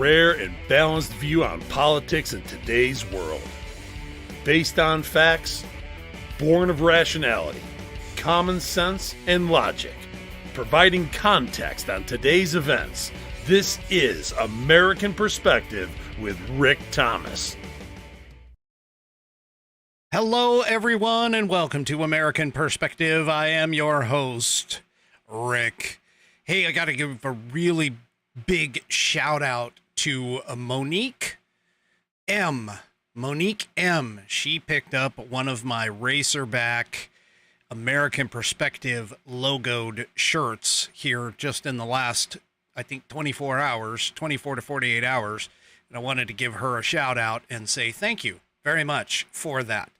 rare and balanced view on politics in today's world. Based on facts, born of rationality, common sense, and logic, providing context on today's events. This is American Perspective with Rick Thomas. Hello, everyone, and welcome to American Perspective. I am your host, Rick. Hey, I got to give a really big shout out to Monique M. Monique M. She picked up one of my Racerback American Perspective logoed shirts here just in the last, I think, 24 to 48 hours. And I wanted to give her a shout out and say thank you very much for that.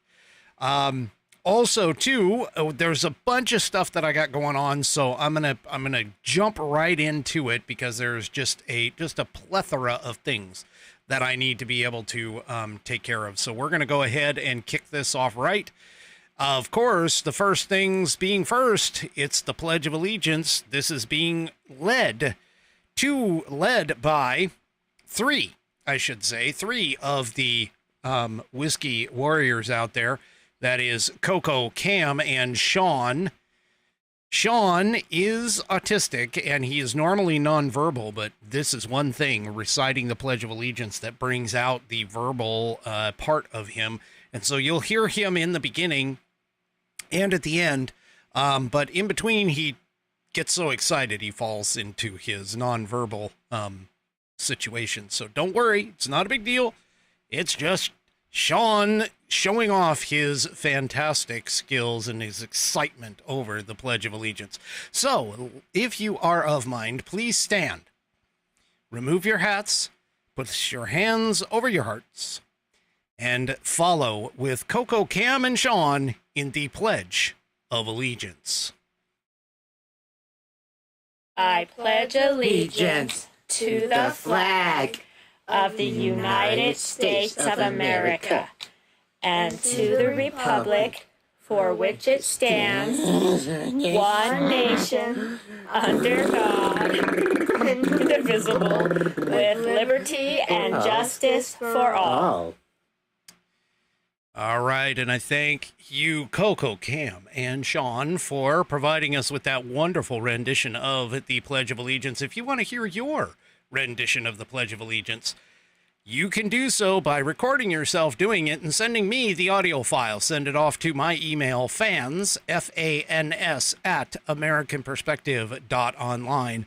Also too, there's a bunch of stuff that I got going on, so I'm gonna jump right into it because there's just a plethora of things that I need to be able to take care of. So we're gonna go ahead and kick this off right. Of course, the first things being first, it's the Pledge of Allegiance. This is being led by three of the whiskey warriors out there. That is Coco, Cam, and Sean. Sean is autistic, and he is normally nonverbal, but this is one thing, reciting the Pledge of Allegiance, that brings out the verbal part of him. And so you'll hear him in the beginning and at the end, but in between, he gets so excited he falls into his nonverbal situation. So don't worry, it's not a big deal. It's just Sean showing off his fantastic skills and his excitement over the Pledge of Allegiance. So, if you are of mind, please stand. Remove your hats, put your hands over your hearts, and follow with Coco, Cam, and Sean in the Pledge of Allegiance. I pledge allegiance to the flag of the United States of America, and to the republic for which it stands, one nation, under God, indivisible, with liberty and justice for all. All right, and I thank you, Coco, Cam, and Sean, for providing us with that wonderful rendition of the Pledge of Allegiance. If you want to hear your rendition of the Pledge of Allegiance, you can do so by recording yourself doing it and sending me the audio file. Send it off to my email, fans, F-A-N-S, at americanperspective.online.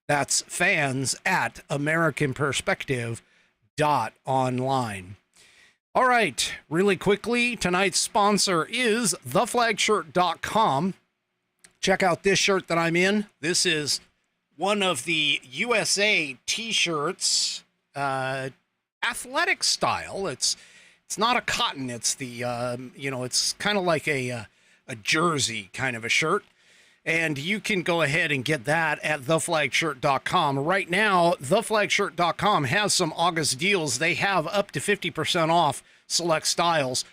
That's fans at americanperspective.online. All right, really quickly, tonight's sponsor is theflagshirt.com. Check out this shirt that I'm in. This is one of the USA t-shirts, athletic style. It's not a cotton. It's the, it's kind of like a jersey kind of a shirt. And you can go ahead and get that at theflagshirt.com. Right now, theflagshirt.com has some August deals. They have up to 50% off select styles.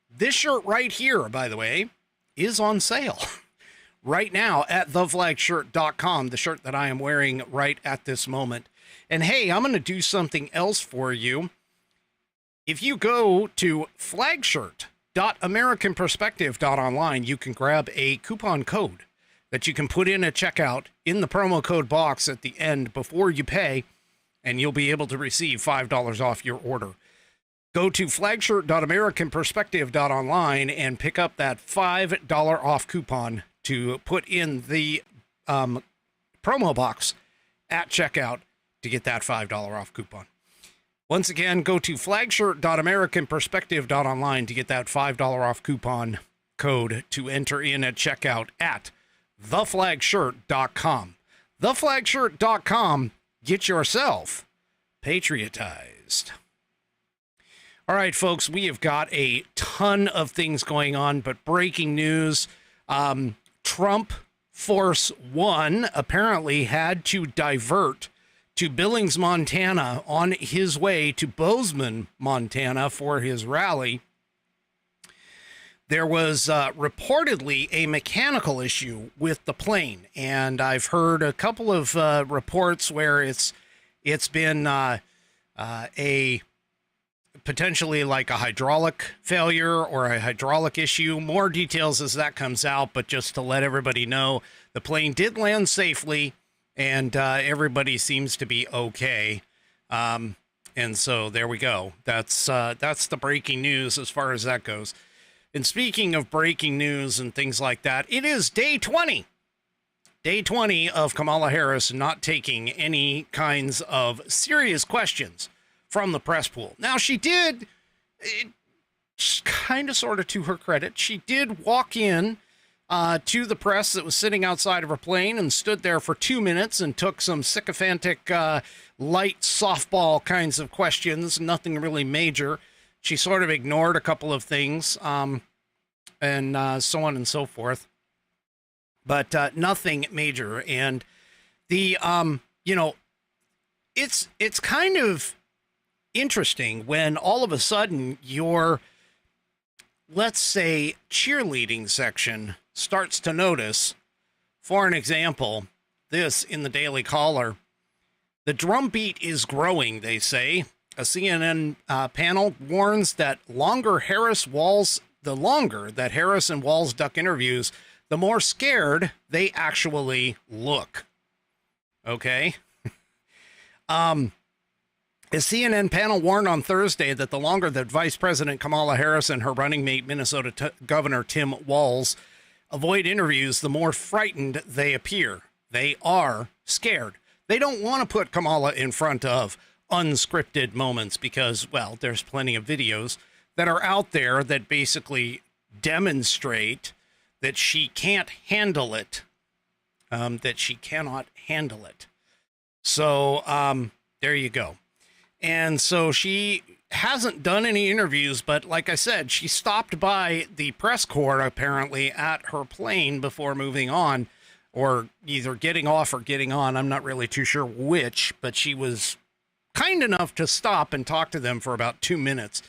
This shirt right here, by the way, is on sale right now at theflagshirt.com, the shirt that I am wearing right at this moment. And hey, I'm going to do something else for you. If you go to flagshirt.americanperspective.online, you can grab a coupon code that you can put in at checkout in the promo code box at the end before you pay, and you'll be able to receive $5 off your order. Go to flagshirt.americanperspective.online and pick up that $5 off coupon to put in the promo box at checkout to get that $5 off coupon. Once again, go to flagshirt.americanperspective.online to get that $5 off coupon code to enter in at checkout at theflagshirt.com. Theflagshirt.com. Get yourself patriotized. All right, folks, we have got a ton of things going on, but breaking news, Trump Force One apparently had to divert to Billings, Montana on his way to Bozeman, Montana for his rally. There was reportedly a mechanical issue with the plane, and I've heard a couple of reports where it's been a potentially like a hydraulic failure or a hydraulic issue. More details as that comes out, but just to let everybody know, the plane did land safely, and everybody seems to be okay. And so there we go. That's the breaking news as far as that goes. And speaking of breaking news and things like that, it is day 20. Day 20 of Kamala Harris not taking any kinds of serious questions from the press pool. Now, she did, kind of sort of to her credit, she did walk in to the press that was sitting outside of her plane and stood there for 2 minutes and took some sycophantic light softball kinds of questions, nothing really major. She sort of ignored a couple of things, and so on and so forth, but nothing major. And the, it's kind of interesting when all of a sudden your, let's say, cheerleading section starts to notice, for an example, this in the Daily Caller. The drumbeat is growing, they say. A CNN panel warns that the longer that Harris and Walz duck interviews, the more scared they actually look. Okay? A CNN panel warned on Thursday that the longer that Vice President Kamala Harris and her running mate, Minnesota Governor Tim Walz, avoid interviews, the more frightened they appear. They are scared. They don't want to put Kamala in front of unscripted moments because, well, there's plenty of videos that are out there that basically demonstrate that she can't handle it, that she cannot handle it. So there you go. And so she hasn't done any interviews, but like I said, she stopped by the press corps apparently at her plane before moving on, or either getting off or getting on. I'm not really too sure which, but she was kind enough to stop and talk to them for about 2 minutes.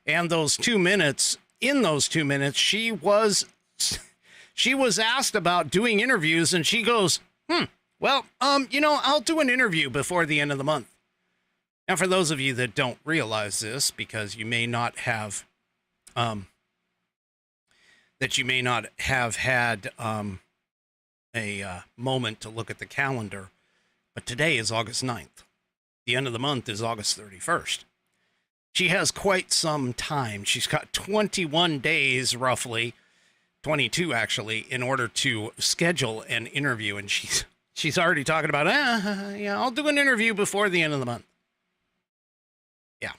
And those 2 minutes, in those 2 minutes, she was asked about doing interviews, and she goes, well, I'll do an interview before the end of the month. Now, for those of you that don't realize this, because you may not have, had a moment to look at the calendar, but today is August 9th. The end of the month is August 31st. She has quite some time. She's got 21 days, roughly, 22 actually, in order to schedule an interview. And she's already talking about, I'll do an interview before the end of the month. Yeah.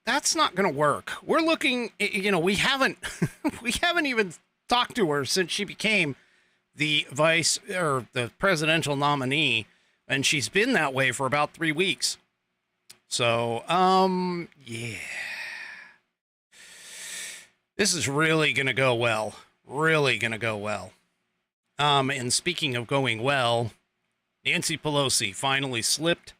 That's not going to work. We're looking, we haven't even talked to her since she became the the presidential nominee, and she's been that way for about 3 weeks. So, yeah, this is really going to go well, and speaking of going well, Nancy Pelosi finally slipped.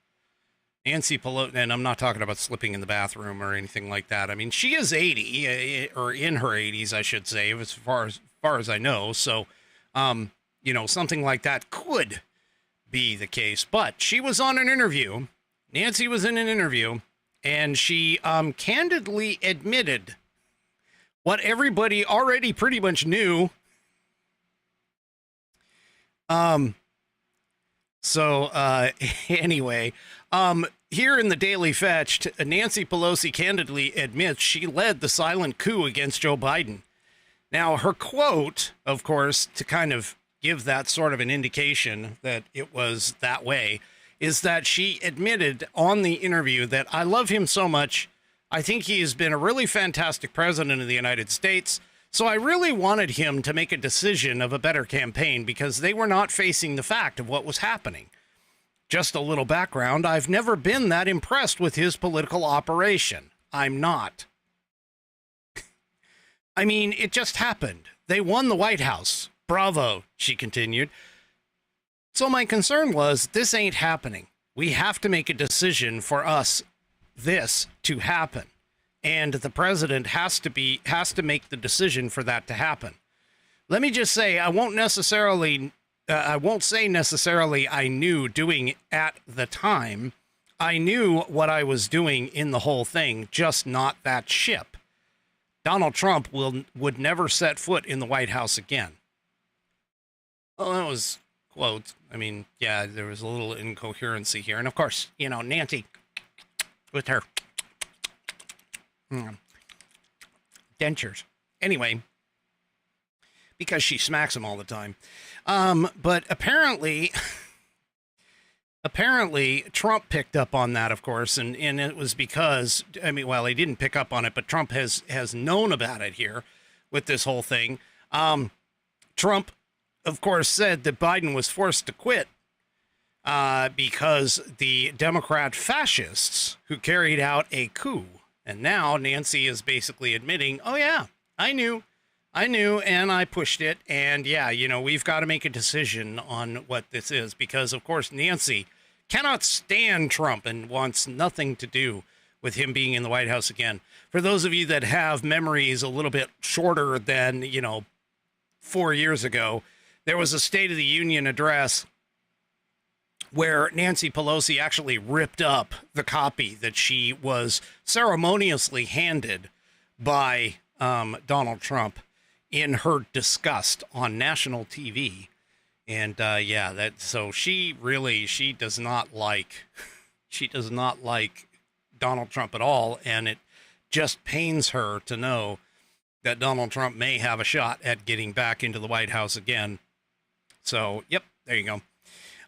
Nancy Pelosi, and I'm not talking about slipping in the bathroom or anything like that. I mean, she is 80, or in her 80s, I should say, as far as I know. So, something like that could be the case. But she was on an interview. Nancy was in an interview, and she candidly admitted what everybody already pretty much knew. Anyway, here in the Daily Fetched, Nancy Pelosi candidly admits she led the silent coup against Joe Biden. Now, her quote, of course, to kind of give that sort of an indication that it was that way, is that she admitted on the interview that I love him so much. I think he has been a really fantastic president of the United States. So I really wanted him to make a decision of a better campaign because they were not facing the fact of what was happening. Just a little background. I've never been that impressed with his political operation. I'm not. I mean, it just happened. They won the White House. Bravo, she continued. So my concern was, this ain't happening. We have to make a decision for this to happen. And the president has to make the decision for that to happen. Let me just say, I won't say necessarily I knew doing at the time I knew what I was doing in the whole thing, just not that ship. Donald Trump would never set foot in the White House again. Well, that was quotes. I mean, yeah, there was a little incoherency here. And of course, you know, Nancy with her dentures. Anyway, because she smacks them all the time. But apparently Trump picked up on that, of course, and it was because, I mean, well, he didn't pick up on it, but Trump has known about it here with this whole thing. Trump, of course, said that Biden was forced to quit because the Democrat fascists who carried out a coup. And now Nancy is basically admitting, oh, yeah, I knew, and I pushed it. And yeah, you know, we've got to make a decision on what this is because, of course, Nancy cannot stand Trump and wants nothing to do with him being in the White House again. For those of you that have memories a little bit shorter than, 4 years ago, there was a State of the Union address where Nancy Pelosi actually ripped up the copy that she was ceremoniously handed by Donald Trump in her disgust on national TV. And so she does not like Donald Trump at all. And it just pains her to know that Donald Trump may have a shot at getting back into the White House again. So, yep, there you go.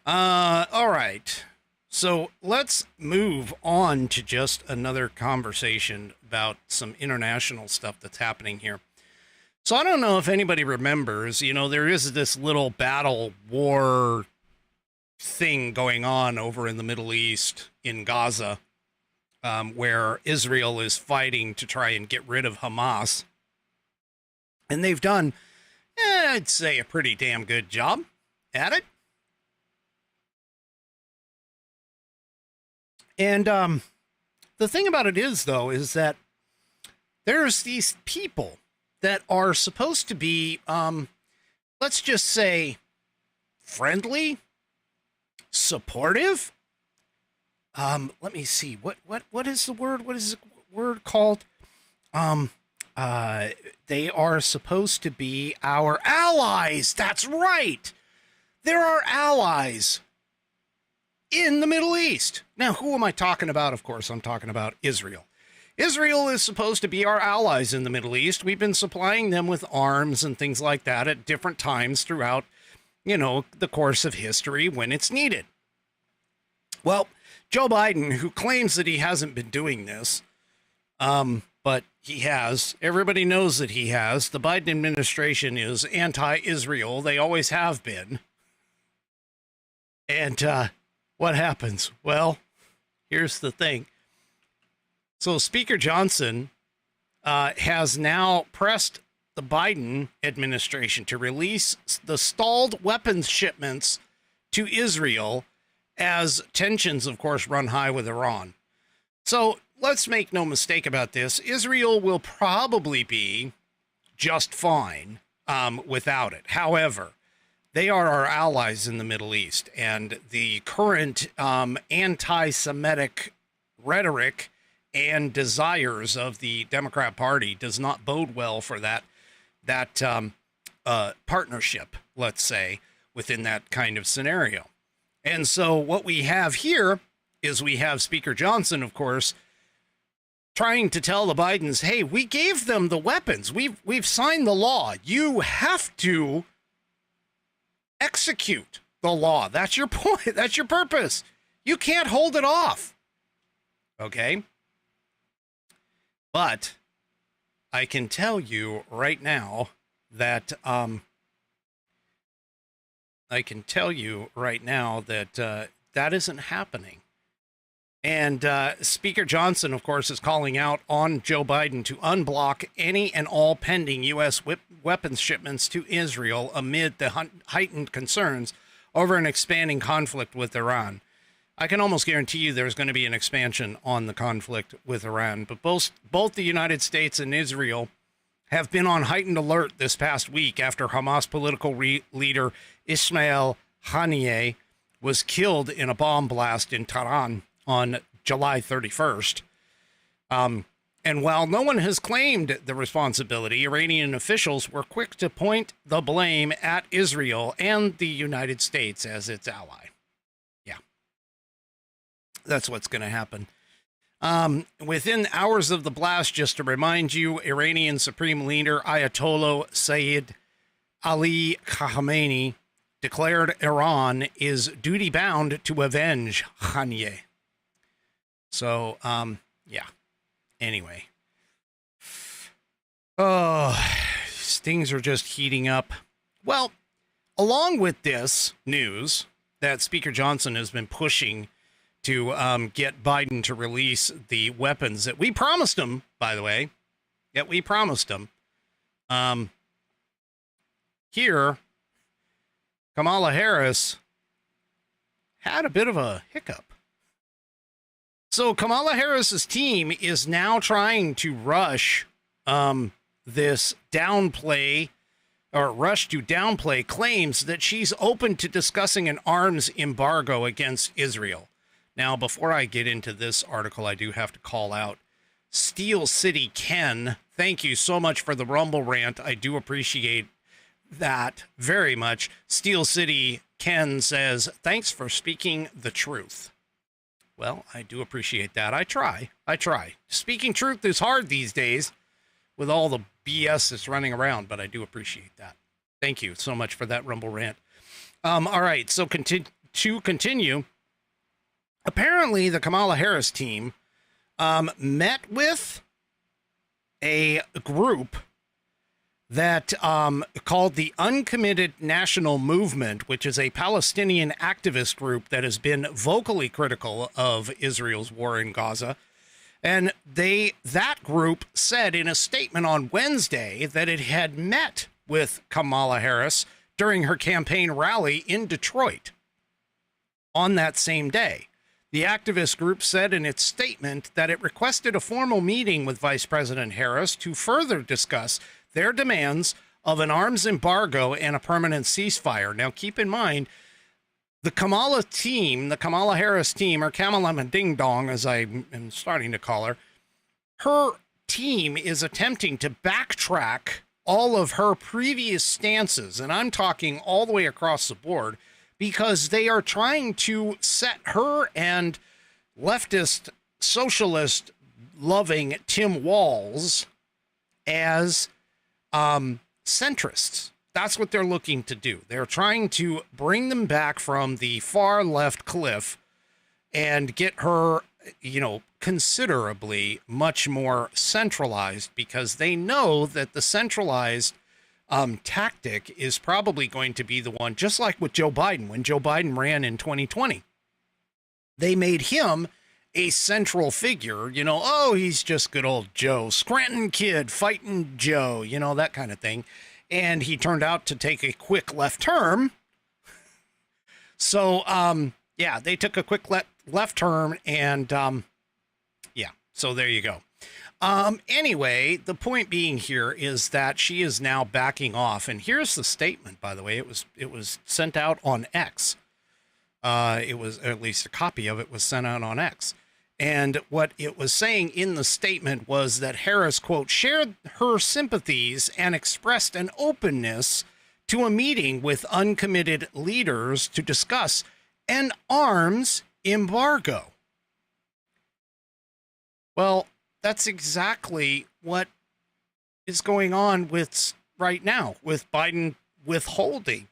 All right. So let's move on to just another conversation about some international stuff that's happening here. So I don't know if anybody remembers, there is this little battle war thing going on over in the Middle East in Gaza, where Israel is fighting to try and get rid of Hamas. And they've done, I'd say, a pretty damn good job at it. And the thing about it is, though, is that there's these people that are supposed to be, let's just say, friendly, supportive. Let me see. What is the word? What is the word called? They are supposed to be our allies. That's right. There are allies in the Middle East. Now, who am I talking about? Of course, I'm talking about Israel. Israel is supposed to be our allies in the Middle East. We've been supplying them with arms and things like that at different times throughout, the course of history when it's needed. Well, Joe Biden, who claims that he hasn't been doing this, but he has. Everybody knows that he has. The Biden administration is anti-Israel. They always have been. And what happens? Well, here's the thing. So Speaker Johnson has now pressed the Biden administration to release the stalled weapons shipments to Israel as tensions, of course, run high with Iran. So let's make no mistake about this. Israel will probably be just fine without it. However, they are our allies in the Middle East, and the current anti-Semitic rhetoric and desires of the Democrat Party does not bode well for that partnership, let's say, within that kind of scenario. And so what we have here is we have Speaker Johnson, of course, trying to tell the Bidens, hey, we gave them the weapons. We've signed the law. You have to execute the law. That's your point. That's your purpose. You can't hold it off. Okay? But I can tell you right now that that isn't happening. And Speaker Johnson, of course, is calling out on Joe Biden to unblock any and all pending U.S. weapons shipments to Israel amid the heightened concerns over an expanding conflict with Iran. I can almost guarantee you there's going to be an expansion on the conflict with Iran. But both the United States and Israel have been on heightened alert this past week after Hamas political leader Ismail Haniyeh was killed in a bomb blast in Tehran on July 31st. And while no one has claimed the responsibility, Iranian officials were quick to point the blame at Israel and the United States as its ally. Yeah, that's what's going to happen. Within hours of the blast, just to remind you, Iranian Supreme Leader Ayatollah Sayyid Ali Khamenei declared Iran is duty-bound to avenge Khamenei. So, yeah. Anyway. Oh, things are just heating up. Well, along with this news that Speaker Johnson has been pushing to get Biden to release the weapons that we promised him, by the way, that we promised him. Here, Kamala Harris had a bit of a hiccup. So Kamala Harris's team is now trying to rush this downplay claims that she's open to discussing an arms embargo against Israel. Now, before I get into this article, I do have to call out Steel City Ken. Thank you so much for the Rumble rant. I do appreciate that very much. Steel City Ken says, thanks for speaking the truth. Well, I do appreciate that. I try. Speaking truth is hard these days with all the BS that's running around, but I do appreciate that. Thank you so much for that Rumble rant. All right, so to continue, apparently the Kamala Harris team met with a group that called the Uncommitted National Movement, which is a Palestinian activist group that has been vocally critical of Israel's war in Gaza. And that group said in a statement on Wednesday that it had met with Kamala Harris during her campaign rally in Detroit on that same day. The activist group said in its statement that it requested a formal meeting with Vice President Harris to further discuss their demands of an arms embargo and a permanent ceasefire. Now, keep in mind, the Kamala Harris team, or Kamalama-Ding-Dong, as I am starting to call her team is attempting to backtrack all of her previous stances, and I'm talking all the way across the board, because they are trying to set her and leftist, socialist loving Tim Walz as centrists. That's what they're looking to do. They're trying to bring them back from the far left cliff and get her, considerably much more centralized, because they know that the centralized tactic is probably going to be the one, just like with Joe Biden. When Joe Biden ran in 2020, they made him a central figure, he's just good old Joe, Scranton kid fighting Joe, that kind of thing. And he turned out to take a quick left turn. So, they took a quick left turn, and so there you go. Anyway, the point being here is that she is now backing off. And here's the statement, by the way. It was sent out on X. It was, at least a copy of it was sent out on X. And what it was saying in the statement was that Harris, quote, shared her sympathies and expressed an openness to a meeting with uncommitted leaders to discuss an arms embargo. Well, that's exactly what is going on right now with Biden withholding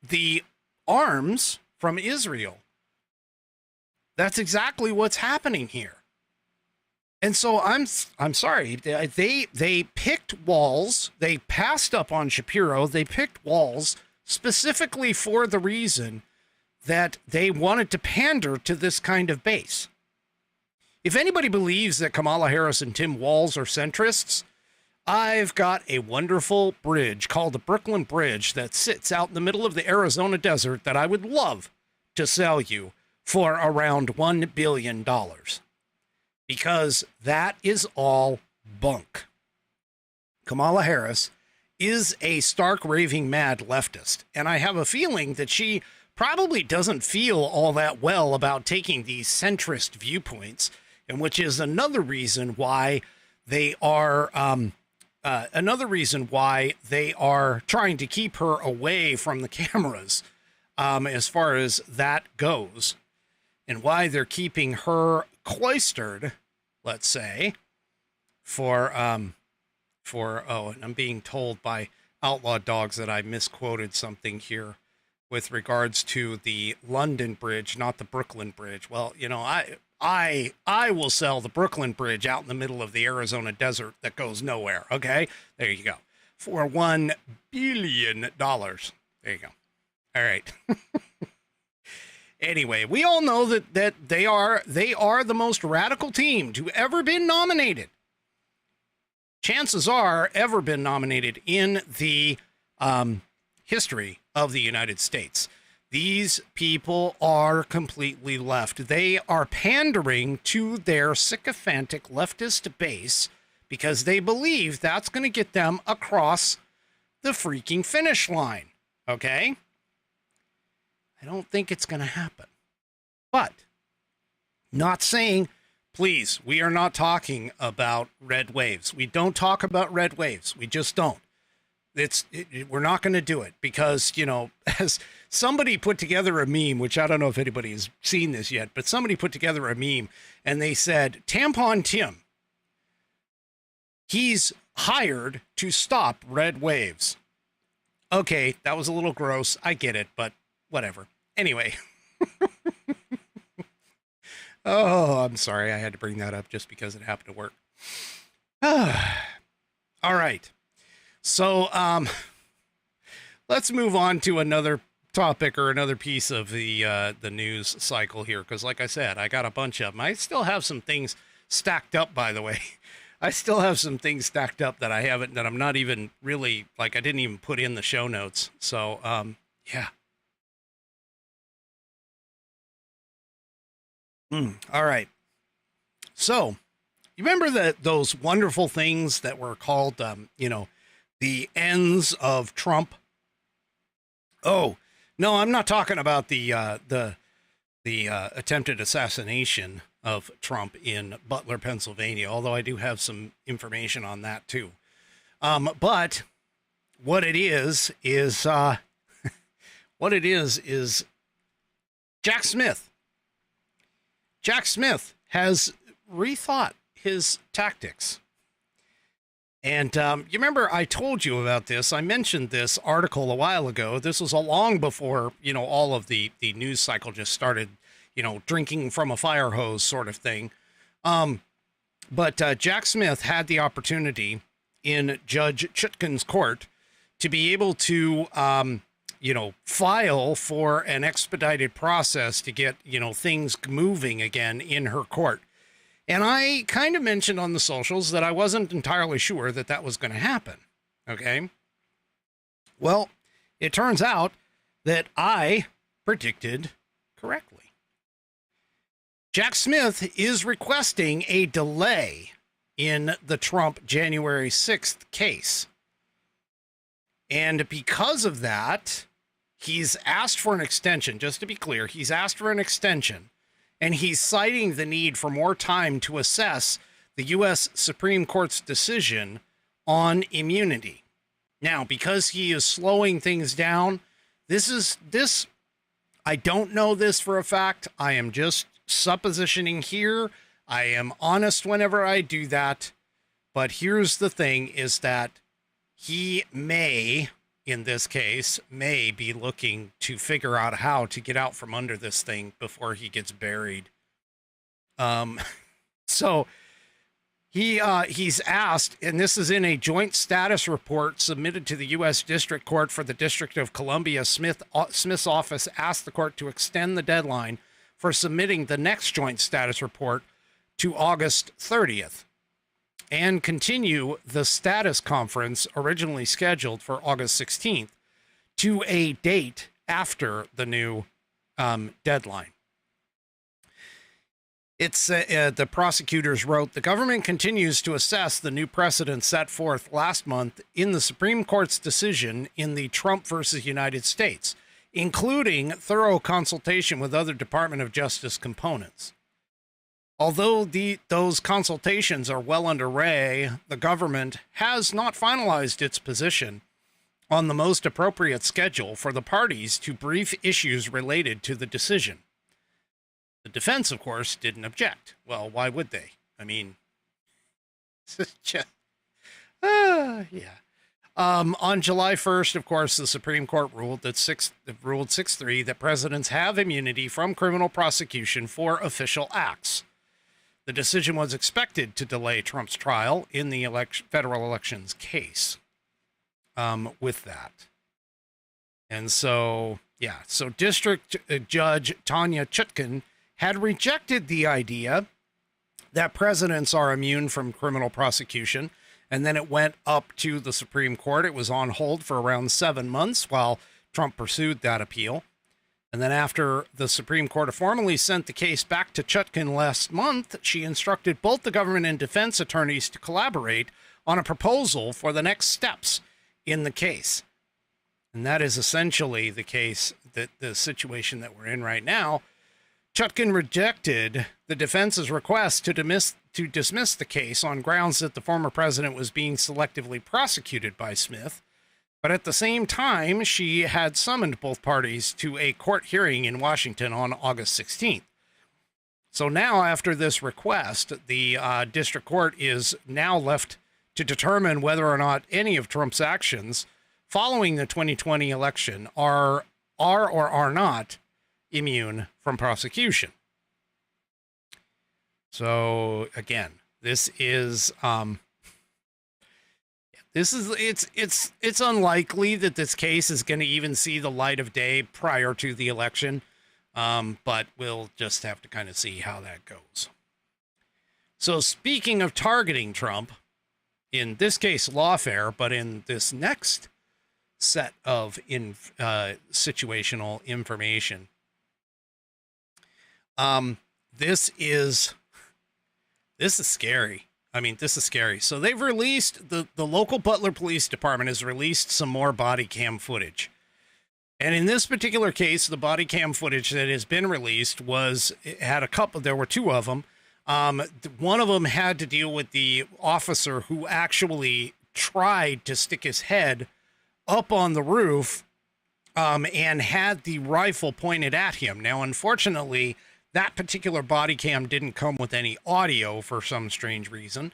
the arms from Israel. That's exactly what's happening here. And so I'm sorry, they picked Walz, they passed up on Shapiro, they picked Walz specifically for the reason that they wanted to pander to this kind of base. If anybody believes that Kamala Harris and Tim Walz are centrists, I've got a wonderful bridge called the Brooklyn Bridge that sits out in the middle of the Arizona desert that I would love to sell you for around $1 billion. Because that is all bunk. Kamala Harris is a stark raving mad leftist, and I have a feeling that she probably doesn't feel all that well about taking these centrist viewpoints, and which is another reason why they are trying to keep her away from the cameras, as far as that goes, and why they're keeping her cloistered, let's say, for and I'm being told by Outlaw Dogs that I misquoted something here with regards to the London Bridge, not the Brooklyn Bridge. Well, you know, I will sell the Brooklyn Bridge out in the middle of the Arizona desert that goes nowhere. Okay, there you go, for $1 billion. There you go. All right. Anyway, we all know that they are the most radical team to ever been nominated. Chances are ever been nominated in the history of the United States. These people are completely left. They are pandering to their sycophantic leftist base because they believe that's going to get them across the freaking finish line. Okay? I don't think it's going to happen. But, not saying, please, we are not talking about red waves. We don't talk about red waves. We just don't. We're not going to do it because, you know, as somebody put together a meme, which I don't know if anybody has seen this yet, but somebody put together a meme and they said, Tampon Tim, he's hired to stop red waves. Okay, that was a little gross. I get it, but whatever. Anyway. Oh, I'm sorry. I had to bring that up just because it happened to work. All right. So, let's move on to another topic or another piece of the news cycle here. Because like I said, I got a bunch of them. I still have some things stacked up, by the way. I still have some things stacked up that that I'm not even really, like, I didn't even put in the show notes. So, yeah. All right. So, you remember those wonderful things that were called, the ends of Trump? Oh, no, I'm not talking about the attempted assassination of Trump in Butler, Pennsylvania, although I do have some information on that too. But what it is Jack Smith. Jack Smith has rethought his tactics. And you remember I told you about this. I mentioned this article a while ago. This was long before, all of the news cycle just started, drinking from a fire hose sort of thing. But Jack Smith had the opportunity in Judge Chutkan's court to be able to, file for an expedited process to get, things moving again in her court. And I kind of mentioned on the socials that I wasn't entirely sure that was going to happen. Okay. Well, it turns out that I predicted correctly. Jack Smith is requesting a delay in the Trump January 6th case. And because of that, he's asked for an extension. Just to be clear, he's asked for an extension. And he's citing the need for more time to assess the U.S. Supreme Court's decision on immunity. Now, because he is slowing things down, I don't know this for a fact. I am just suppositioning here. I am honest whenever I do that. But here's the thing is that he may, in this case, may be looking to figure out how to get out from under this thing before he gets buried. So he's asked, and this is in a joint status report submitted to the U.S. District Court for the District of Columbia. Smith's office asked the court to extend the deadline for submitting the next joint status report to August 30th. And continue the status conference originally scheduled for August 16th to a date after the new deadline. It's the prosecutors wrote, the government continues to assess the new precedent set forth last month in the Supreme Court's decision in the Trump versus United States. including thorough consultation with other Department of Justice components. Although those consultations are well underway, the government has not finalized its position on the most appropriate schedule for the parties to brief issues related to the decision. The defense, of course, didn't object. Well, why would they? I mean, it's just, yeah. On July 1st, of course, the Supreme Court ruled 6-3 that presidents have immunity from criminal prosecution for official acts. The decision was expected to delay Trump's trial in the federal elections case. With that. And so, yeah, so District Judge Tanya Chutkan had rejected the idea that presidents are immune from criminal prosecution, and then it went up to the Supreme Court. It was on hold for around 7 months while Trump pursued that appeal. And then after the Supreme Court formally sent the case back to Chutkan last month, she instructed both the government and defense attorneys to collaborate on a proposal for the next steps in the case. And that is essentially the case, that the situation that we're in right now. Chutkan rejected the defense's request to dismiss the case on grounds that the former president was being selectively prosecuted by Smith. But at the same time, she had summoned both parties to a court hearing in Washington on August 16th. So now, after this request, the district court is now left to determine whether or not any of Trump's actions following the 2020 election are or are not immune from prosecution. So again, it's unlikely that this case is going to even see the light of day prior to the election, but we'll just have to kind of see how that goes. So speaking of targeting Trump, in this case lawfare, but in this next set of situational information, this is scary. I mean, this is scary. So they've released, the local Butler Police Department has released some more body cam footage. And in this particular case, the body cam footage that has been released there were two of them. One of them had to deal with the officer who actually tried to stick his head up on the roof and had the rifle pointed at him. Now, unfortunately, that particular body cam didn't come with any audio for some strange reason,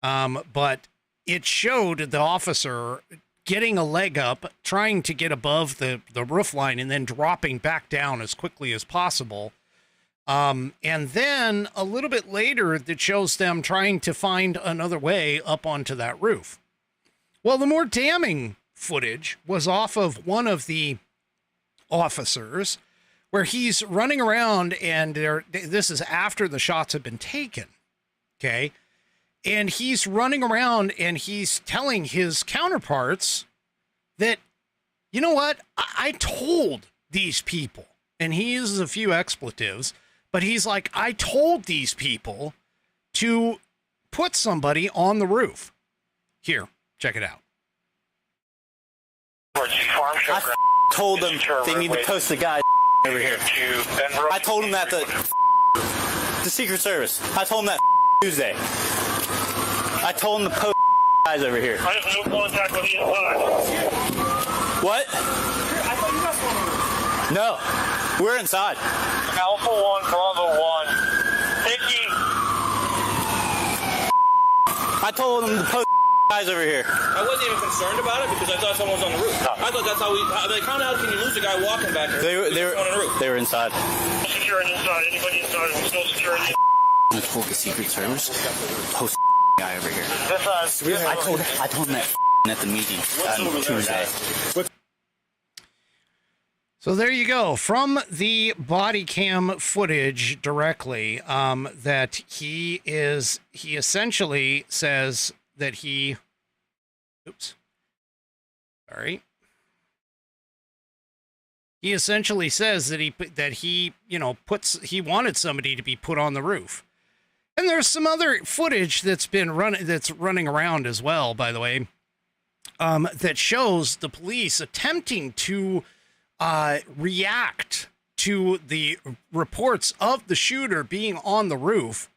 but it showed the officer getting a leg up, trying to get above the roof line, and then dropping back down as quickly as possible. And then a little bit later, it shows them trying to find another way up onto that roof. Well, the more damning footage was off of one of the officers, where he's running around, and this is after the shots have been taken, okay? And he's running around, and he's telling his counterparts that, you know what, I told these people, and he uses a few expletives, but he's like, I told these people to put somebody on the roof. Here, check it out. I told them they need to post the guy over here. I told them that the Secret Service. I told them that Tuesday. I told them to post guys over here. I have no contact with the inside. What? I thought you guys were. No, we're inside. Alpha 1, Bravo 1. Hickey. I told them to post guys over here. I wasn't even concerned about it because I thought someone was on the roof. I thought that's how how can you lose a guy walking back here? They were on the roof. They were inside. Securing inside. Anybody inside is still securing. I told the Secret Service post guy over here. This I told him that at the meeting on Tuesday. So there you go. From the body cam footage directly, that he essentially says that he essentially says that he wanted somebody to be put on the roof. And there's some other footage that's running around as well, by the way, that shows the police attempting to react to the reports of the shooter being on the roof,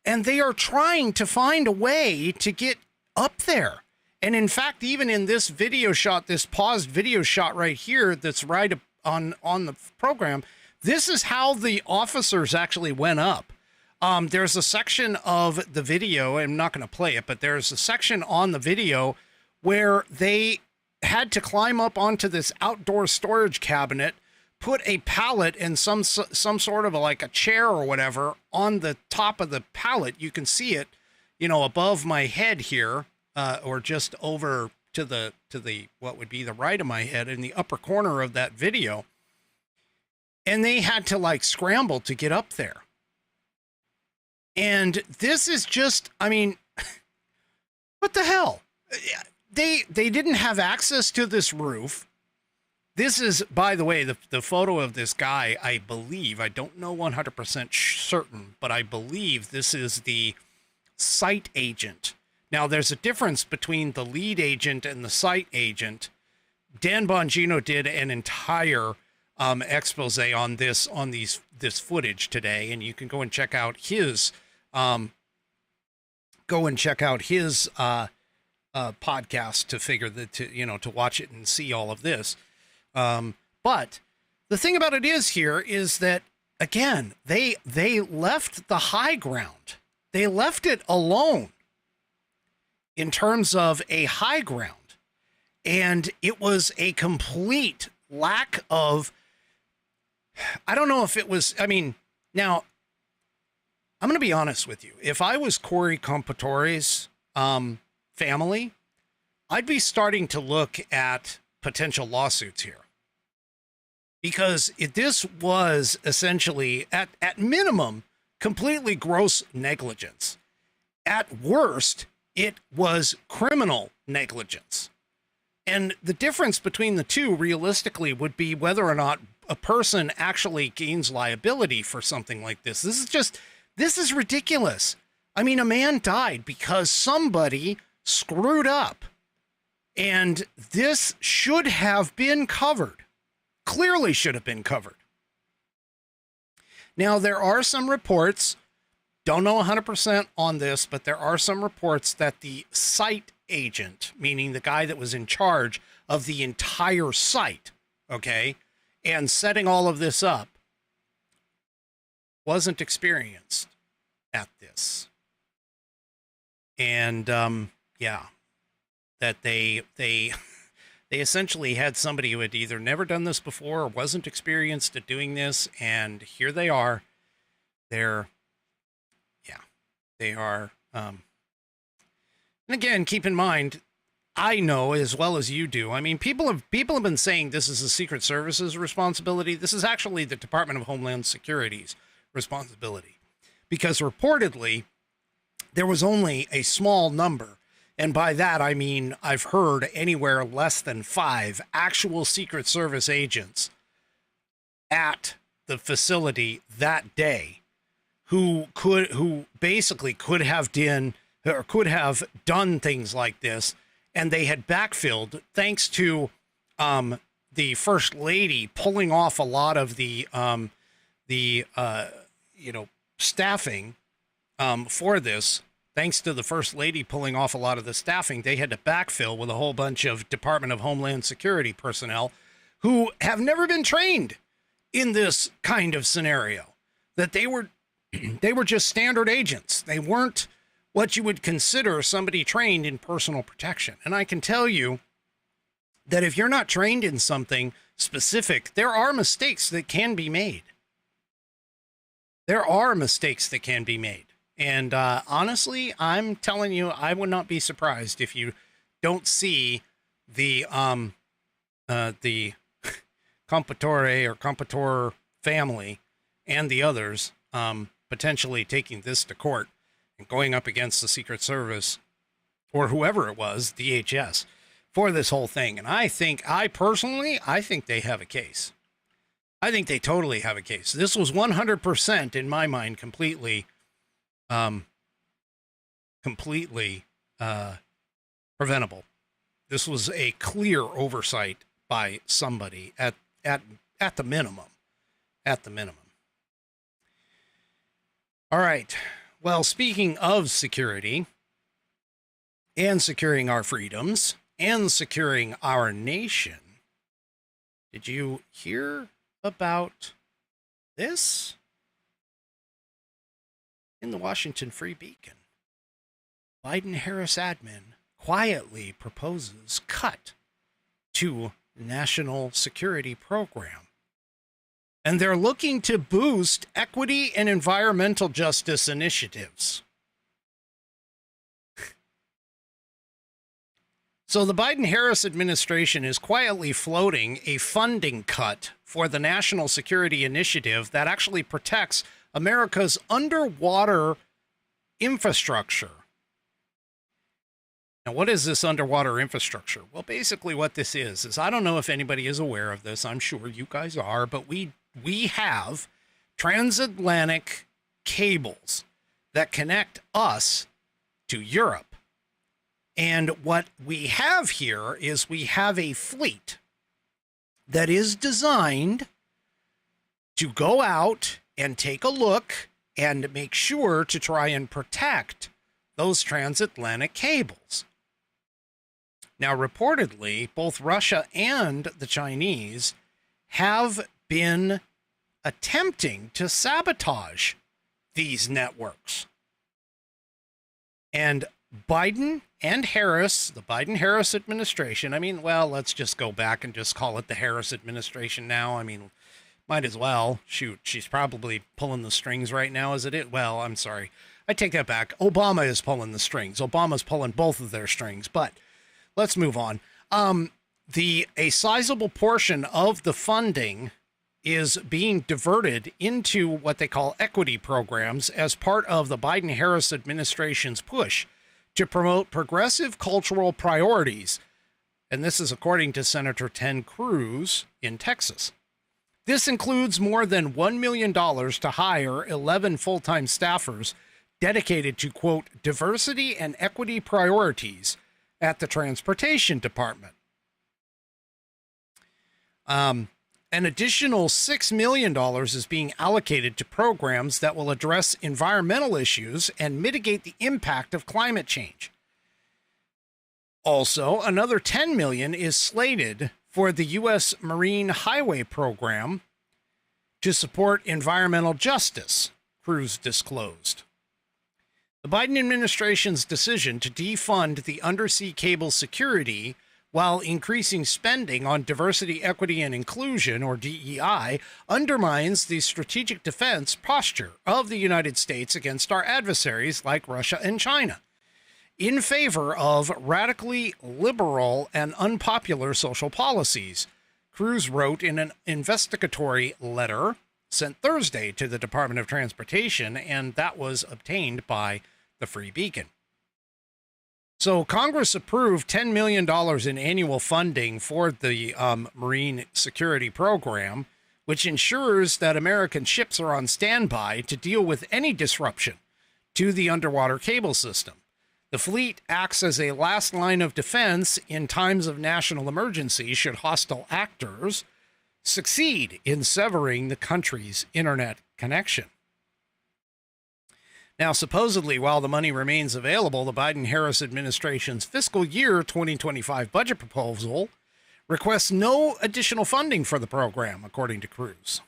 and they are trying to find a way to get up there. And in fact, even in this video shot, this paused video shot right here, that's right on the program, this is how the officers actually went up. There's a section of the video, I'm not going to play it, but there's a section on the video where they had to climb up onto this outdoor storage cabinet, put a pallet and some sort of like a chair or whatever on the top of the pallet. You can see it, you know, above my head here, or just over to the what would be the right of my head in the upper corner of that video. And they had to like scramble to get up there. And this is just, I mean, what the hell? They didn't have access to this roof. This is, by the way, the photo of this guy, I believe, I don't know 100% certain, but I believe this is the site agent. Now, there's a difference between the lead agent and the site agent. Dan Bongino did an entire expose on this footage today, and you can go and check out his podcast to figure that, to watch it and see all of this. But the thing about it is that, again, they left the high ground. They left it alone in terms of a high ground. And it was a complete lack of, I don't know if it was, I mean, now, I'm going to be honest with you. If I was Corey Compatore's family, I'd be starting to look at potential lawsuits here. Because this was essentially, at minimum, completely gross negligence. At worst, it was criminal negligence. And the difference between the two, realistically, would be whether or not a person actually gains liability for something like this. This is ridiculous. I mean, a man died because somebody screwed up. And this should have been covered. Clearly should have been covered. Now, there are some reports, don't know 100% on this, but there are some reports that the site agent, meaning the guy that was in charge of the entire site, okay, and setting all of this up, wasn't experienced at this. And, yeah, that they essentially had somebody who had either never done this before or wasn't experienced at doing this, and here they are. They are. And again, keep in mind, I know as well as you do. I mean, people have been saying this is the Secret Service's responsibility. This is actually the Department of Homeland Security's responsibility, because reportedly there was only a small number. And by that, I mean, I've heard anywhere less than 5 actual Secret Service agents at the facility that day who basically could have done things like this. And they had backfilled thanks to the First Lady pulling off a lot of the staffing for this. Thanks to the First Lady pulling off a lot of the staffing, they had to backfill with a whole bunch of Department of Homeland Security personnel who have never been trained in this kind of scenario. That they were just standard agents. They weren't what you would consider somebody trained in personal protection. And I can tell you that if you're not trained in something specific, there are mistakes that can be made. There are mistakes that can be made. And honestly, I'm telling you, I would not be surprised if you don't see the Compatore or Compatore family and the others potentially taking this to court and going up against the Secret Service or whoever it was, DHS, for this whole thing. And I think they have a case. I think they totally have a case. This was 100% in my mind, completely preventable. This was a clear oversight by somebody at at the minimum. At the minimum. All right. Well, speaking of security and securing our freedoms and securing our nation, did you hear about this? In the Washington Free Beacon, Biden-Harris admin quietly proposes cut to national security program. And they're looking to boost equity and environmental justice initiatives. So the Biden-Harris administration is quietly floating a funding cut for the National Security Initiative that actually protects America's underwater infrastructure. Now, what is this underwater infrastructure? Well, basically what this is I don't know if anybody is aware of this. I'm sure you guys are, but we have transatlantic cables that connect us to Europe. And what we have here is we have a fleet that is designed to go out and take a look and make sure to try and protect those transatlantic cables. Now, reportedly, both Russia and the Chinese have been attempting to sabotage these networks. And Biden and Harris, the Biden-Harris administration, I mean, well, let's just go back and just call it the Harris administration now. I mean, might as well. Shoot, she's probably pulling the strings right now, is it? Well, I'm sorry. I take that back. Obama is pulling the strings. Obama's pulling both of their strings, but let's move on. A sizable portion of the funding is being diverted into what they call equity programs as part of the Biden-Harris administration's push to promote progressive cultural priorities. And this is according to Senator Ted Cruz in Texas. This includes more than $1 million to hire 11 full-time staffers dedicated to, quote, diversity and equity priorities at the Transportation Department. An additional $6 million is being allocated to programs that will address environmental issues and mitigate the impact of climate change. Also, another $10 million is slated for the U.S. Marine Highway Program to support environmental justice, Cruz disclosed. The Biden administration's decision to defund the undersea cable security while increasing spending on diversity, equity, and inclusion, or DEI, undermines the strategic defense posture of the United States against our adversaries like Russia and China, in favor of radically liberal and unpopular social policies, Cruz wrote in an investigatory letter sent Thursday to the Department of Transportation, and that was obtained by the Free Beacon. So Congress approved $10 million in annual funding for the Marine Security Program, which ensures that American ships are on standby to deal with any disruption to the underwater cable system. The fleet acts as a last line of defense in times of national emergency should hostile actors succeed in severing the country's internet connection. Now, supposedly, while the money remains available, the Biden-Harris administration's fiscal year 2025 budget proposal requests no additional funding for the program, according to Cruz.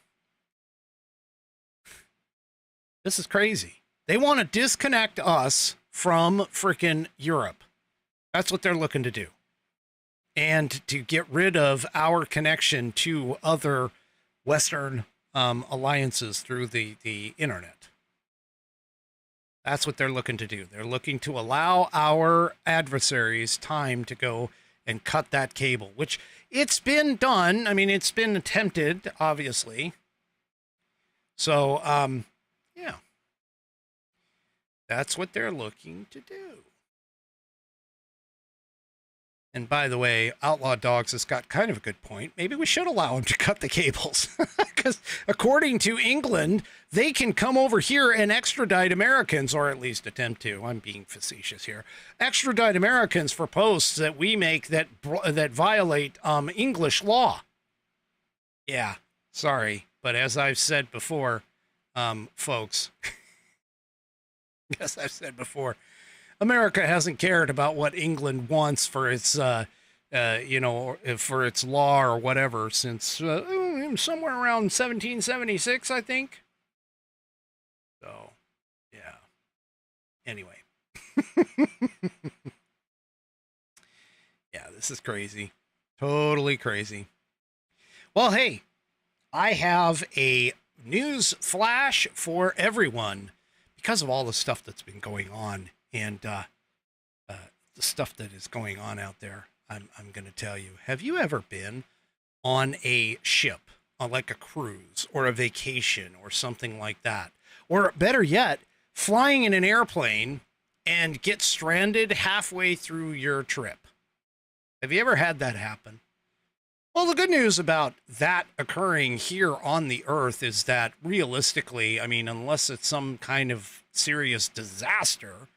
This is crazy. They want to disconnect us from frickin' Europe. That's what they're looking to do. And to get rid of our connection to other Western alliances through the internet. That's what they're looking to do. They're looking to allow our adversaries time to go and cut that cable, which it's been done. I mean, it's been attempted, obviously. So, yeah. That's what they're looking to do. And by the way, Outlaw Dogs has got kind of a good point. Maybe we should allow them to cut the cables. Because according to England, they can come over here and extradite Americans, or at least attempt to. I'm being facetious here. Extradite Americans for posts that we make that violate English law. Yeah, sorry. But as I've said before, folks, as I've said before, America hasn't cared about what England wants for its, for its law or whatever since somewhere around 1776, I think. So, yeah. Anyway. Yeah, this is crazy. Totally crazy. Well, hey, I have a news flash for everyone because of all the stuff that's been going on and the stuff that is going on out there. I'm going to tell you. Have you ever been on a ship, on like a cruise or a vacation or something like that? Or better yet, flying in an airplane and get stranded halfway through your trip? Have you ever had that happen? Well, the good news about that occurring here on the Earth is that realistically, I mean, unless it's some kind of serious disaster,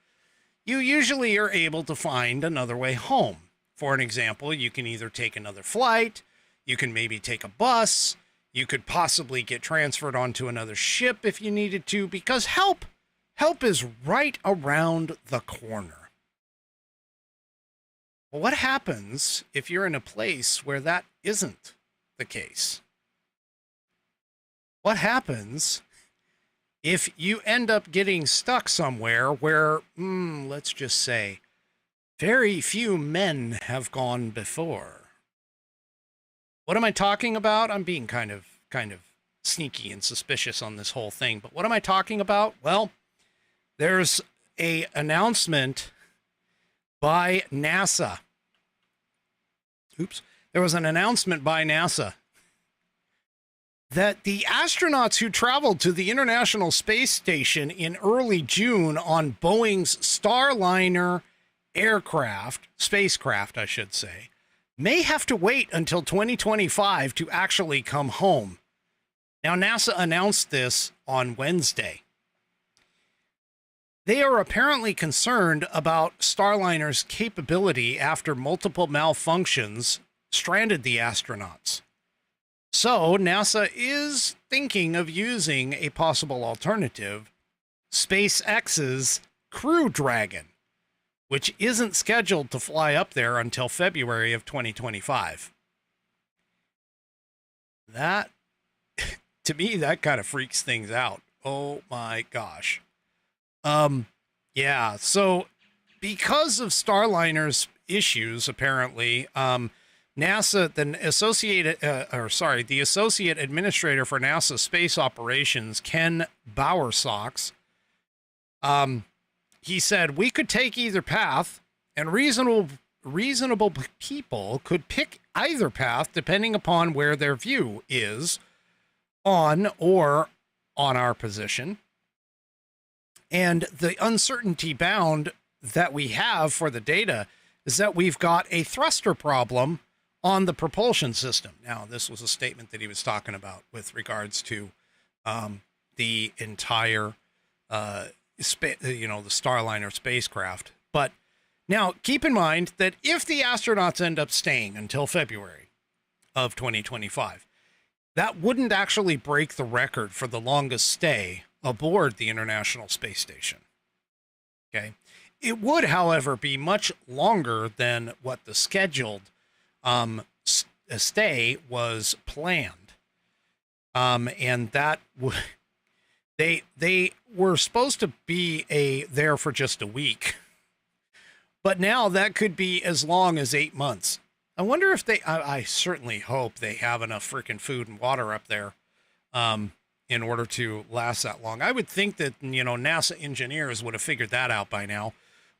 you usually are able to find another way home. For an example, you can either take another flight, you can maybe take a bus, you could possibly get transferred onto another ship if you needed to, because help is right around the corner. Well, what happens if you're in a place where that isn't the case? What happens if you end up getting stuck somewhere where, let's just say, very few men have gone before? What am I talking about? I'm being kind of sneaky and suspicious on this whole thing, but what am I talking about? Well, there's a announcement by NASA. There was an announcement by NASA that the astronauts who traveled to the International Space Station in early June on Boeing's Starliner spacecraft, I should say, may have to wait until 2025 to actually come home. Now, NASA announced this on Wednesday. They are apparently concerned about Starliner's capability after multiple malfunctions stranded the astronauts. So NASA is thinking of using a possible alternative, SpaceX's Crew Dragon, which isn't scheduled to fly up there until February of 2025. That, to me, that kind of freaks things out. Oh my gosh. Yeah, so because of Starliner's issues, apparently, NASA, the Associate Administrator for NASA Space Operations, Ken Bowersox, he said, we could take either path, and reasonable people could pick either path depending upon where their view is on our position. And the uncertainty bound that we have for the data is that we've got a thruster problem on the propulsion system. Now, this was a statement that he was talking about with regards to the entire, the Starliner spacecraft. But now, keep in mind that if the astronauts end up staying until February of 2025, that wouldn't actually break the record for the longest stay aboard the International Space Station. Okay. It would, however, be much longer than what the scheduled stay was planned. And that they were supposed to be there for just a week, but now that could be as long as 8 months. I wonder if I certainly hope they have enough freaking food and water up there, in order to last that long. I would think that, NASA engineers would have figured that out by now,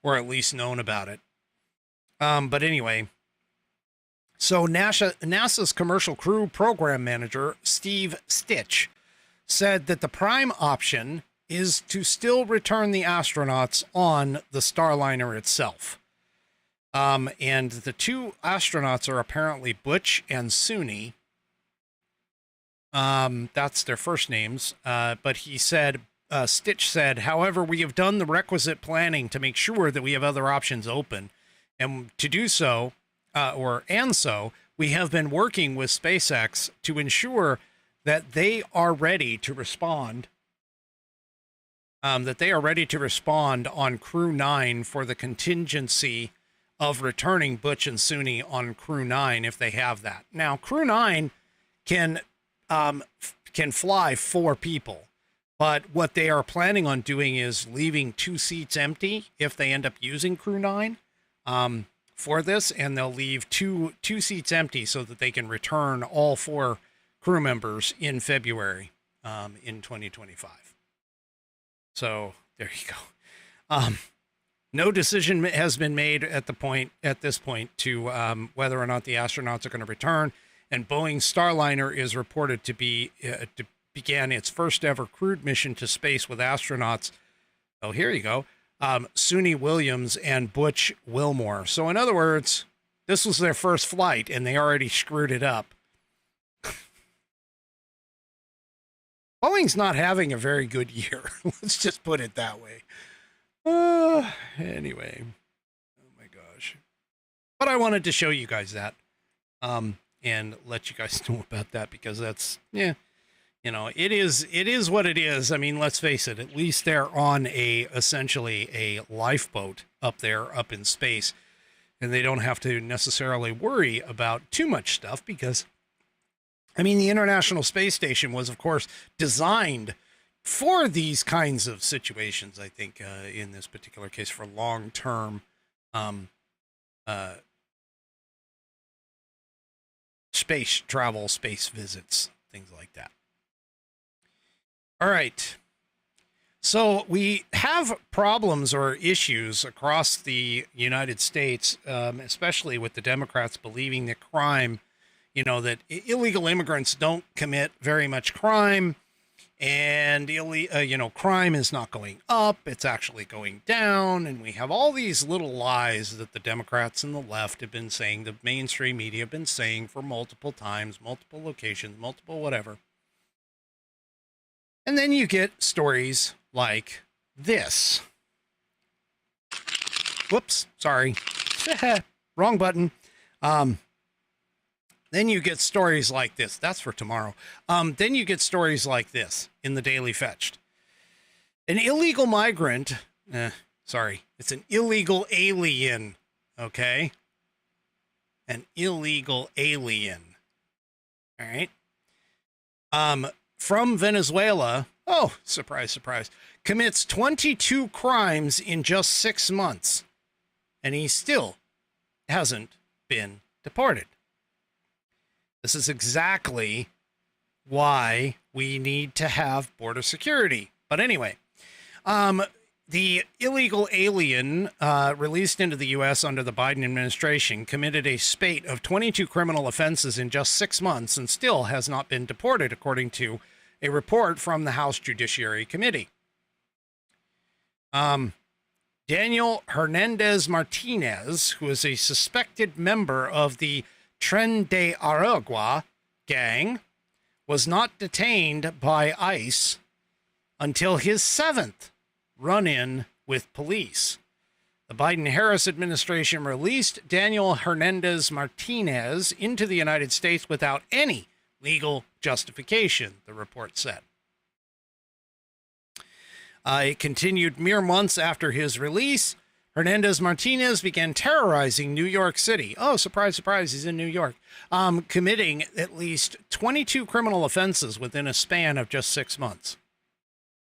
or at least known about it. But anyway, so NASA's Commercial Crew Program Manager, Steve Stitch, said that the prime option is to still return the astronauts on the Starliner itself. And the two astronauts are apparently Butch and Suni. That's their first names. But he said, Stitch said, however, we have done the requisite planning to make sure that we have other options open. And to do so, we have been working with SpaceX to ensure that they are ready to respond. That they are ready to respond on Crew 9 for the contingency of returning Butch and Suni on Crew 9 if they have that. Now, Crew 9 can fly 4 people, but what they are planning on doing is leaving 2 seats empty if they end up using Crew 9 for this, and they'll leave two seats empty so that they can return all 4 crew members in February in 2025. So there you go. No decision has been made at this point to whether or not the astronauts are going to return. And Boeing's Starliner is reported to began its first ever crewed mission to space with astronauts. Oh, here you go. Suni Williams and Butch Wilmore. So in other words, this was their first flight and they already screwed it up. Boeing's not having a very good year. Let's just put it that way. Anyway. Oh my gosh. But I wanted to show you guys that. And let you guys know about that because that's, yeah, you know, it is what it is. I mean, let's face it, at least they're on essentially a lifeboat up there, up in space, and they don't have to necessarily worry about too much stuff because, I mean, the International Space Station was, of course, designed for these kinds of situations, I think, in this particular case, for long-term space travel, space visits, things like that. All right. So we have problems or issues across the United States, especially with the Democrats believing that crime, you know, that illegal immigrants don't commit very much crime, and crime is not going up, it's actually going down, and we have all these little lies that the Democrats and the left have been saying, the mainstream media have been saying for multiple times, multiple locations, multiple whatever. And then you get stories like this. Whoops, sorry. Wrong button. Then you get stories like this. That's for tomorrow. Then you get stories like this in the Daily Fetched. An illegal migrant, it's an illegal alien, okay? An illegal alien. All right. From Venezuela, oh, surprise, surprise, commits 22 crimes in just 6 months, and he still hasn't been deported. This is exactly why we need to have border security. But anyway, the illegal alien released into the U.S. under the Biden administration committed a spate of 22 criminal offenses in just 6 months and still has not been deported, according to a report from the House Judiciary Committee. Daniel Hernandez Martinez, who is a suspected member of the Tren de Aragua gang, was not detained by ICE until his 7th run-in with police. The Biden-Harris administration released Daniel Hernandez Martinez into the United States without any legal justification, the report said. It continued mere months after his release. Hernandez Martinez began terrorizing New York City. Oh, surprise, surprise, he's in New York. Committing at least 22 criminal offenses within a span of just 6 months.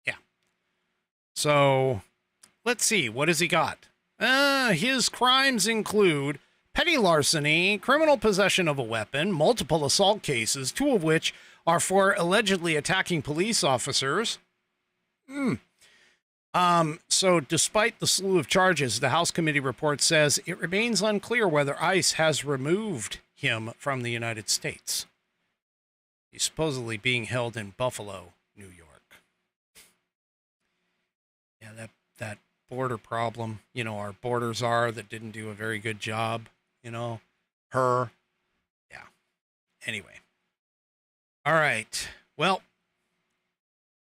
Yeah. So, let's see, what has he got? His crimes include petty larceny, criminal possession of a weapon, multiple assault cases, 2 of which are for allegedly attacking police officers. So despite the slew of charges, the House committee report says it remains unclear whether ICE has removed him from the United States. He's supposedly being held in Buffalo, New York. Yeah, that border problem, you know, our border czar that didn't do a very good job, you know, her. Yeah. Anyway. All right. Well,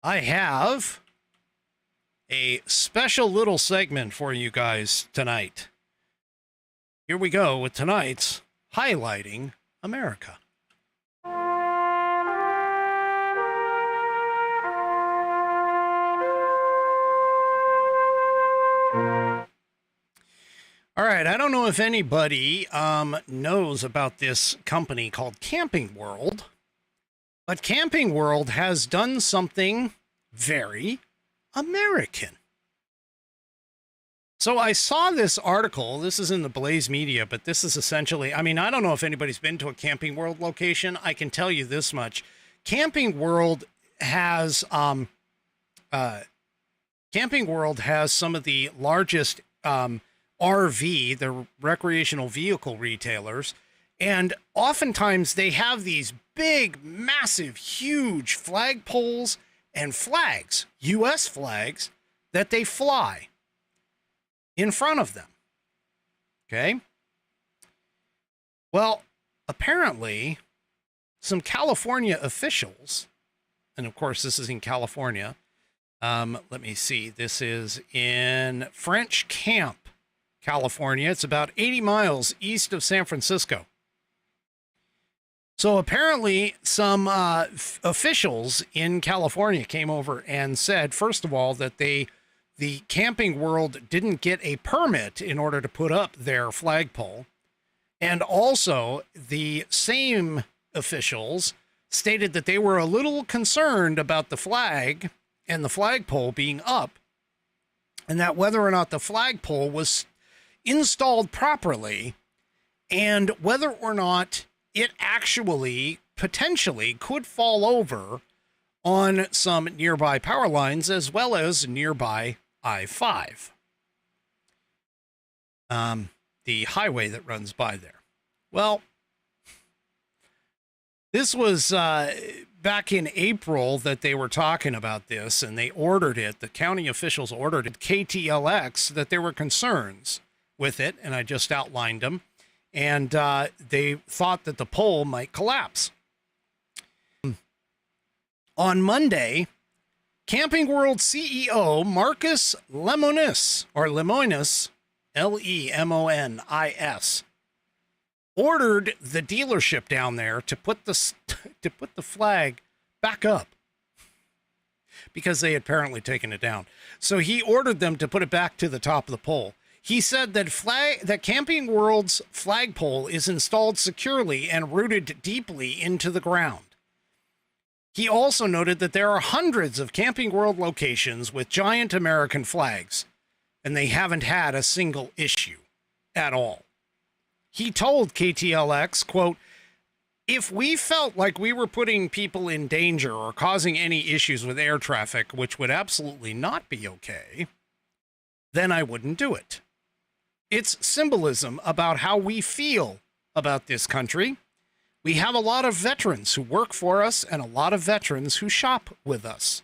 I have a special little segment for you guys tonight. Here we go with tonight's highlighting America. All right, I don't know if anybody knows about this company called Camping World, but Camping World has done something very American. So I saw this article. This is in the Blaze Media, but this is essentially, I mean, I don't know if anybody's been to a Camping World location. I can tell you this much. Camping World has some of the largest RV, the recreational vehicle retailers, and oftentimes they have these big, massive, huge flagpoles and flags, U.S. flags, that they fly in front of them. Okay? Well, apparently, some California officials, and of course this is in California, let me see, this is in French Camp, California. It's about 80 miles east of San Francisco. So apparently some officials in California came over and said, first of all, that the Camping World didn't get a permit in order to put up their flagpole. And also the same officials stated that they were a little concerned about the flag and the flagpole being up, and that whether or not the flagpole was installed properly, and whether or not it actually potentially could fall over on some nearby power lines as well as nearby I-5, the highway that runs by there. Well, this was back in April that they were talking about this, and they ordered it. The county officials ordered it, KTLX, that there were concerns with it, and I just outlined them, and they thought that the pole might collapse. On Monday, Camping World CEO Marcus Lemonis, or Lemonis, Lemonis, ordered the dealership down there to put the flag back up because they had apparently taken it down. So he ordered them to put it back to the top of the pole. He said that Camping World's flagpole is installed securely and rooted deeply into the ground. He also noted that there are hundreds of Camping World locations with giant American flags, and they haven't had a single issue at all. He told KTLX, quote, "If we felt like we were putting people in danger or causing any issues with air traffic, which would absolutely not be okay, then I wouldn't do it. It's symbolism about how we feel about this country. We have a lot of veterans who work for us and a lot of veterans who shop with us."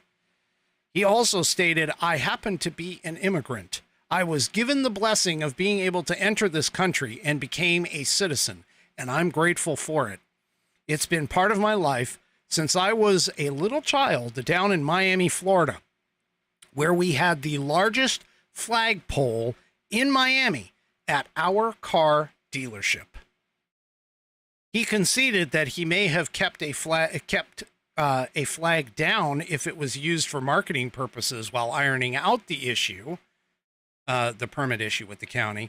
He also stated, "I happen to be an immigrant. I was given the blessing of being able to enter this country and became a citizen, and I'm grateful for it. It's been part of my life since I was a little child down in Miami, Florida, where we had the largest flagpole in Miami at our car dealership." He conceded that he may have kept a flag down if it was used for marketing purposes while ironing out the issue, the permit issue with the county,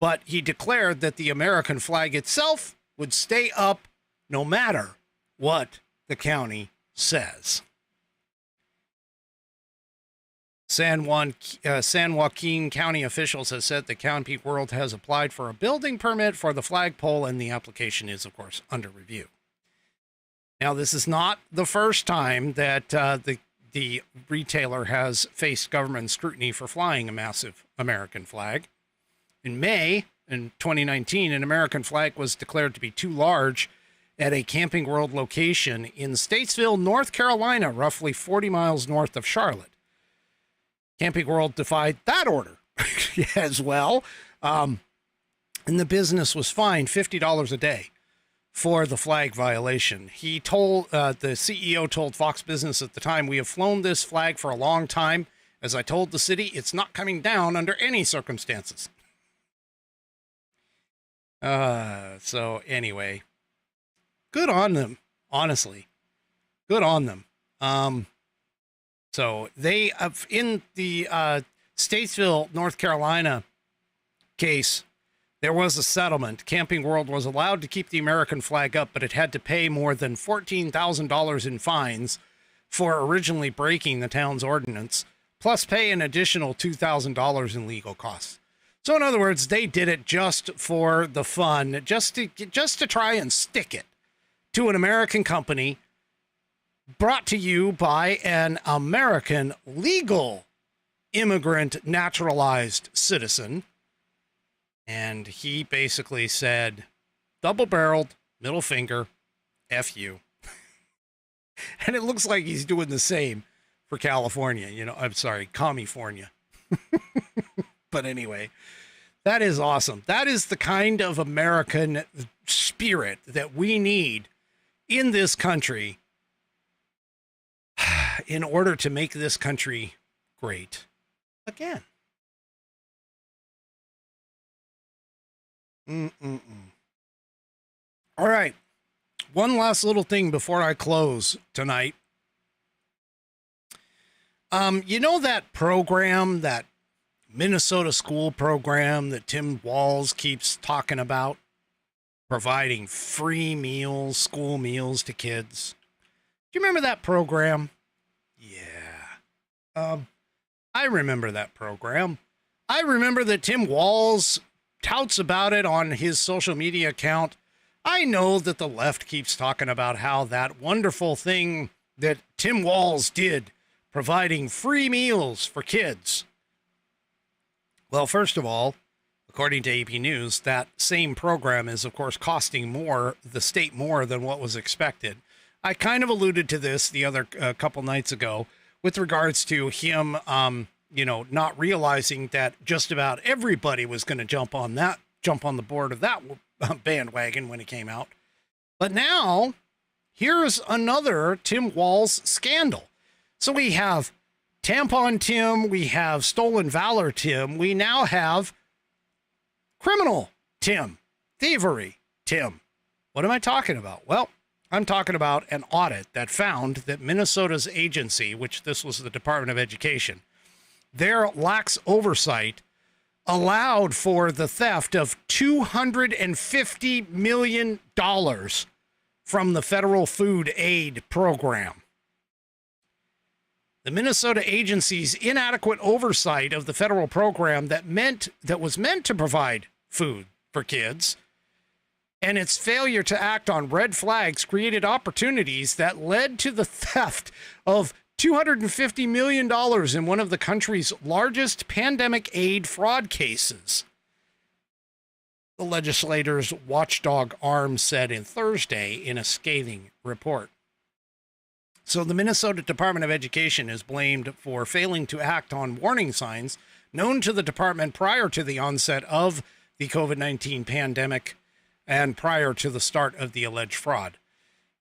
but he declared that the American flag itself would stay up no matter what the county says. San Joaquin County officials have said the Camping World has applied for a building permit for the flagpole, and the application is, of course, under review. Now, this is not the first time that the retailer has faced government scrutiny for flying a massive American flag. In May, in 2019, an American flag was declared to be too large at a Camping World location in Statesville, North Carolina, roughly 40 miles north of Charlotte. Camping World defied that order as well, and the business was fined $50 a day for the flag violation. He told, the CEO told Fox Business at the time, "We have flown this flag for a long time. As I told the city, it's not coming down under any circumstances." So anyway, good on them, honestly. Good on them. So they, in the Statesville, North Carolina case, there was a settlement. Camping World was allowed to keep the American flag up, but it had to pay more than $14,000 in fines for originally breaking the town's ordinance, plus pay an additional $2,000 in legal costs. So in other words, they did it just for the fun, just to try and stick it to an American company, brought to you by an American legal immigrant naturalized citizen. And he basically said, double-barreled, middle finger, F you. And it looks like he's doing the same for California. You know, I'm sorry, California. But anyway, that is awesome. That is the kind of American spirit that we need in this country in order to make this country great again. All right. One last little thing before I close tonight. You know that program, that Minnesota school program that Tim Walz keeps talking about, providing free meals, school meals to kids? Do you remember that program? Yeah. I remember that program. I remember that Tim Walz touts about it on his social media account. I know that the left keeps talking about how that wonderful thing that Tim Walz did, providing free meals for kids. Well, first of all, according to AP News, that same program is, of course, costing the state more than what was expected. I kind of alluded to this the other couple nights ago with regards to him, not realizing that just about everybody was going to jump on the board of that bandwagon when it came out. But now, here's another Tim Walz scandal. So we have Tampon Tim, we have Stolen Valor Tim, we now have Criminal Tim, Thievery Tim. What am I talking about? Well, I'm talking about an audit that found that Minnesota's agency, which this was the Department of Education, their lax oversight allowed for the theft of $250 million from the federal food aid program. The Minnesota agency's inadequate oversight of the federal program that was meant to provide food for kids, and its failure to act on red flags created opportunities that led to the theft of $250 million in one of the country's largest pandemic aid fraud cases. The legislator's watchdog arm said in Thursday in a scathing report. So the Minnesota Department of Education is blamed for failing to act on warning signs known to the department prior to the onset of the COVID-19 pandemic and prior to the start of the alleged fraud.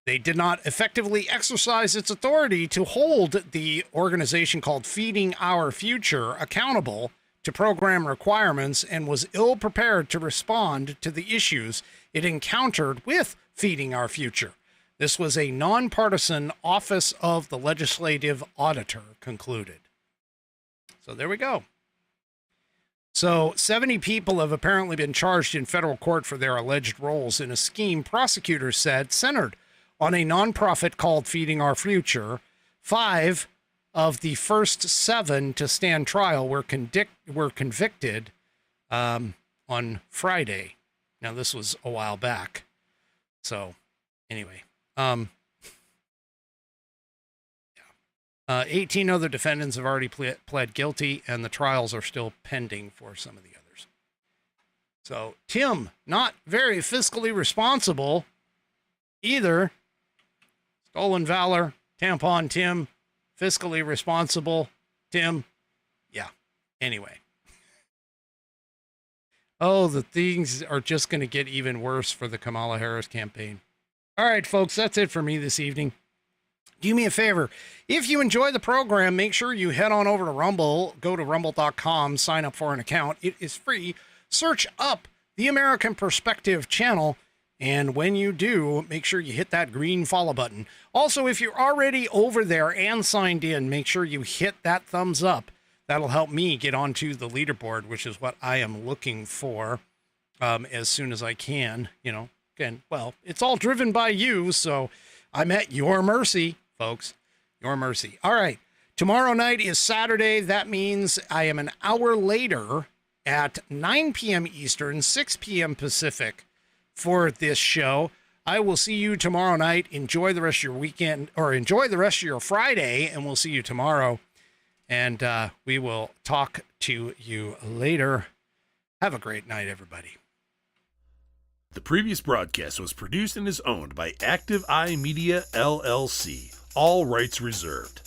They did not effectively exercise its authority to hold the organization called Feeding Our Future accountable to program requirements and was ill-prepared to respond to the issues it encountered with Feeding Our Future. This was a nonpartisan Office of the Legislative Auditor concluded. So there we go. So 70 people have apparently been charged in federal court for their alleged roles in a scheme prosecutors said centered on a nonprofit called Feeding Our Future. 5 of the first 7 to stand trial were convicted on Friday. Now, this was a while back. So, anyway. 18 other defendants have already pled guilty, and the trials are still pending for some of the others. So, Tim, not very fiscally responsible either. Stolen Valor, Tampon Tim, fiscally responsible Tim. Yeah. Anyway. Oh, the things are just going to get even worse for the Kamala Harris campaign. All right, folks, that's it for me this evening. Do me a favor. If you enjoy the program, make sure you head on over to Rumble. Go to rumble.com, sign up for an account. It is free. Search up the American Perspective channel And when you do, make sure you hit that green follow button. Also, if you're already over there and signed in, make sure you hit that thumbs up. That'll help me get onto the leaderboard, which is what I am looking for as soon as I can. You know, again, well, it's all driven by you, so I'm at your mercy, folks. Your mercy. All right. Tomorrow night is Saturday. That means I am an hour later at 9 p.m. Eastern, 6 p.m. Pacific for this show. I will see you tomorrow night. Enjoy the rest of your weekend, or enjoy the rest of your Friday, and we'll see you tomorrow. And we will talk to you later. Have a great night, everybody. The previous broadcast was produced and is owned by Active Eye Media LLC. All rights reserved.